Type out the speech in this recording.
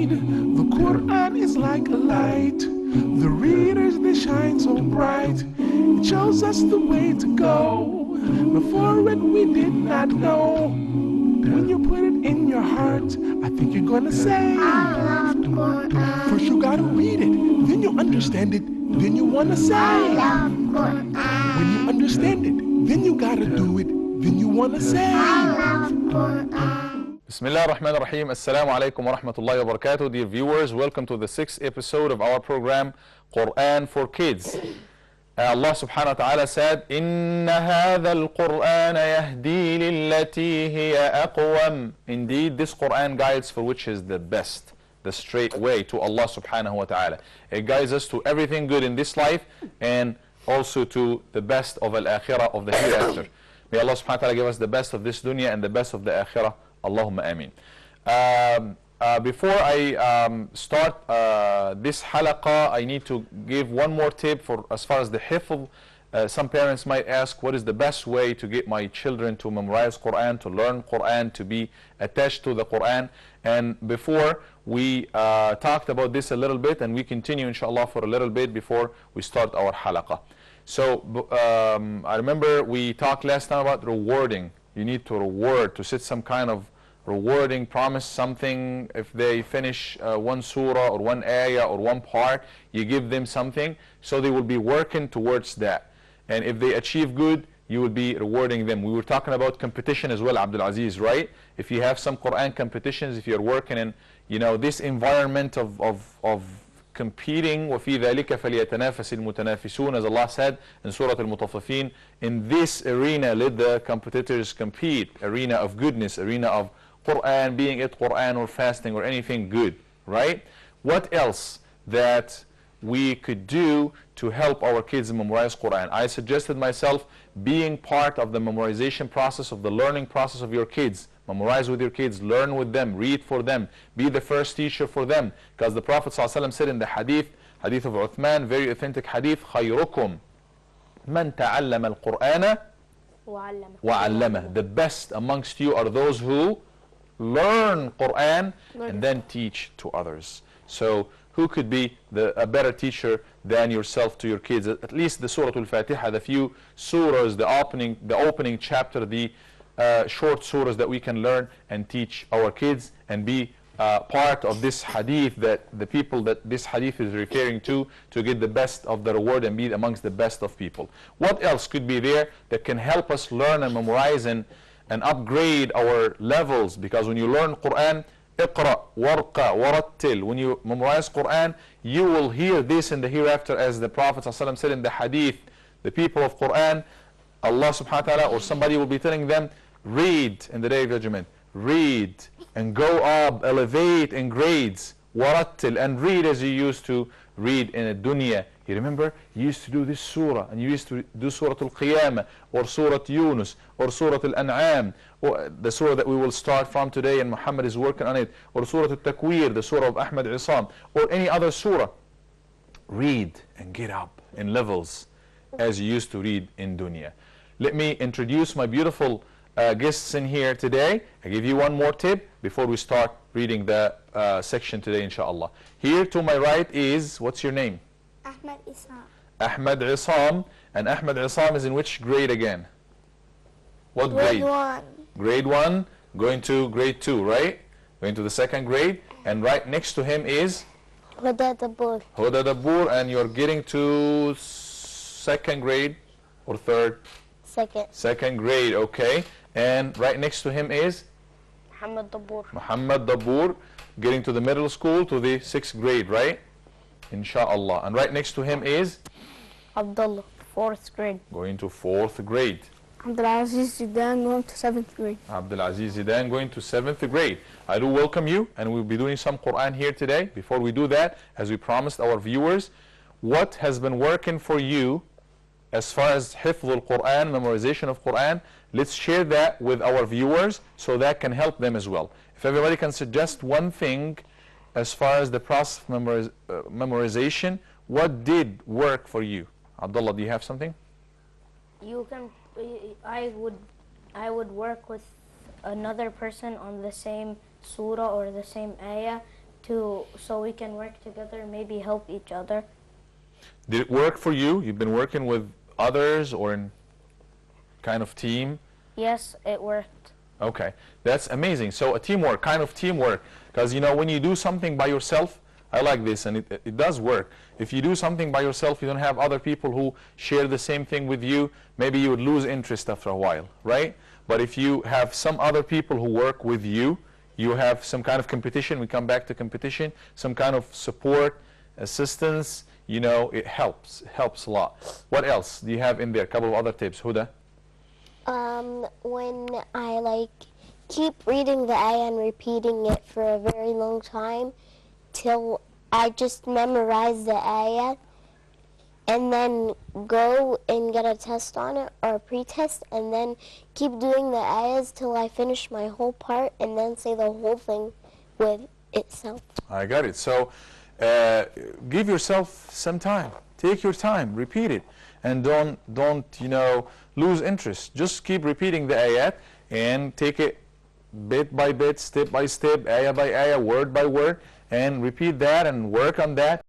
read. The Qur'an is like a light. The readers, they shine so bright. It shows us the way to go. Before it, we did not know. When you put it in your heart, I think you're gonna say, I love Qur'an. first you gotta read it, then you understand it, then you wanna say, I love Qur'an. when you understand it, then you gotta do it, then you wanna say, I love Qur'an. Bismillah ar-Rahman ar-Rahim. Assalamu alaikum wa rahmatullahi wa barakatuh. Dear viewers, welcome to the 6th episode of our program Qur'an for Kids. Allah subhanahu wa ta'ala said, إِنَّ هَذَا الْقُرْآنَ يَهْدِي لِلَّتِي هِيَ أَقْوَمْ. Indeed, this Qur'an guides for which is the best, the straight way to Allah subhanahu wa ta'ala. It guides us to everything good in this life and also to the best of al-akhirah, of the hereafter. May Allah subhanahu wa ta'ala give us the best of this dunya and the best of the akhirah. Allahumma ameen. Before I start this halaqah, I need to give one more tip for as far as the hifz. Some parents might ask, what is the best way to get my children to memorize Qur'an, to learn Qur'an, to be attached to the Qur'an? And before we talked about this a little bit, and we continue inshallah for a little bit before we start our halaqah. So I remember we talked last time about rewarding. You need to reward, to set some kind of rewarding, promise something. If they finish one surah or one ayah or one part, you give them something, so they will be working towards that. And if they achieve good, you will be rewarding them. We were talking about competition as well, Abdul Aziz, right? If you have some Qur'an competitions, if you're working in, this environment of competing, وَفِي ذَلِكَ فَلْيَتَنَافَسِ الْمُتَنَافِسُونَ, as Allah said in Surah Al-Mutaffifin, in this arena let the competitors compete, arena of goodness, arena of Qur'an, being it Qur'an or fasting or anything good, right? What else that we could do to help our kids memorize Qur'an? I suggested myself being part of the memorization process, of the learning process of your kids. Memorize with your kids, learn with them, read for them, be the first teacher for them. Because the Prophet ﷺ said in the hadith of Uthman, very authentic hadith, خَيْرُكُمْ مَنْ تَعَلَّمَ الْقُرْآنَ وَعَلَّمَهُ. The best amongst you are those who learn Qur'an and then teach to others. So who could be a better teacher than yourself to your kids? At least the Surah Al-Fatiha, the few surahs, the opening chapter, the short surahs that we can learn and teach our kids, and be part of this hadith, that the people that this hadith is referring to get the best of the reward and be amongst the best of people. What else could be there that can help us learn and memorize and upgrade our levels? Because when you learn Qur'an, اقرأ وارقى ورتل, when you memorize Qur'an, you will hear this in the hereafter, as the Prophet ﷺ said in the hadith, the people of Qur'an, Allah subhanahu wa ta'ala or somebody will be telling them, read in the day of judgment, read and go up, elevate in grades, warattil, and read as you used to read in a dunya. You remember, you used to do this surah, and you used to do Surah Al-Qiyamah, or Surah Yunus, or Surah Al-An'am, or the surah that we will start from today, and Muhammad is working on it, or Surah Al-Takwir, the surah of Ahmad Isam, or any other surah. Read and get up in levels as you used to read in dunya. Let me introduce my beautiful guests in here today. I give you one more tip before we start reading the section today, inshallah. Here to my right is, what's your name? Ahmad Isam. Ahmad Isam. And Ahmad Isam is in which grade again? What grade? Grade 1. Grade 1, going to grade 2, right? Going to the second grade. And right next to him is? Ullal Dabour. Ullal Dabour. And you're getting to second grade or third? Second. Second grade, okay. And right next to him is? Amr Dabour. Muhammad Dabour, getting to the middle school, to the 6th grade, right? Insha'Allah. And right next to him is? Abdullah, 4th grade. Going to 4th grade. Abdul Aziz Zidan going to 7th grade. Abdul Aziz Zidan going to 7th grade. I do welcome you, and we'll be doing some Qur'an here today. Before we do that, as we promised our viewers, what has been working for you as far as hifz al-Qur'an, memorization of Qur'an? Let's share that with our viewers so that can help them as well. If everybody can suggest one thing as far as the process of memorization, what did work for you? Abdullah, do you have something? I would work with another person on the same surah or the same ayah so we can work together, maybe help each other. Did it work for you? You've been working with others or in kind of team? Yes, it worked. Okay, that's amazing. So a teamwork, kind of teamwork, because you know when you do something by yourself, I like this, and it does work. If you do something by yourself, you don't have other people who share the same thing with you, maybe you would lose interest after a while, right? But if you have some other people who work with you, you have some kind of competition, we come back to competition, some kind of support, assistance, you know, it helps a lot. What else do you have in there? A couple of other tips, Huda? When I keep reading the ayah and repeating it for a very long time till I just memorize the ayah, and then go and get a test on it or a pre-test, and then keep doing the ayahs till I finish my whole part, and then say the whole thing with itself. I got it. So give yourself some time. Take your time, repeat it, and don't you know, lose interest. Just keep repeating the ayat and take it bit by bit, step by step, ayah by ayah, word by word, and repeat that and work on that.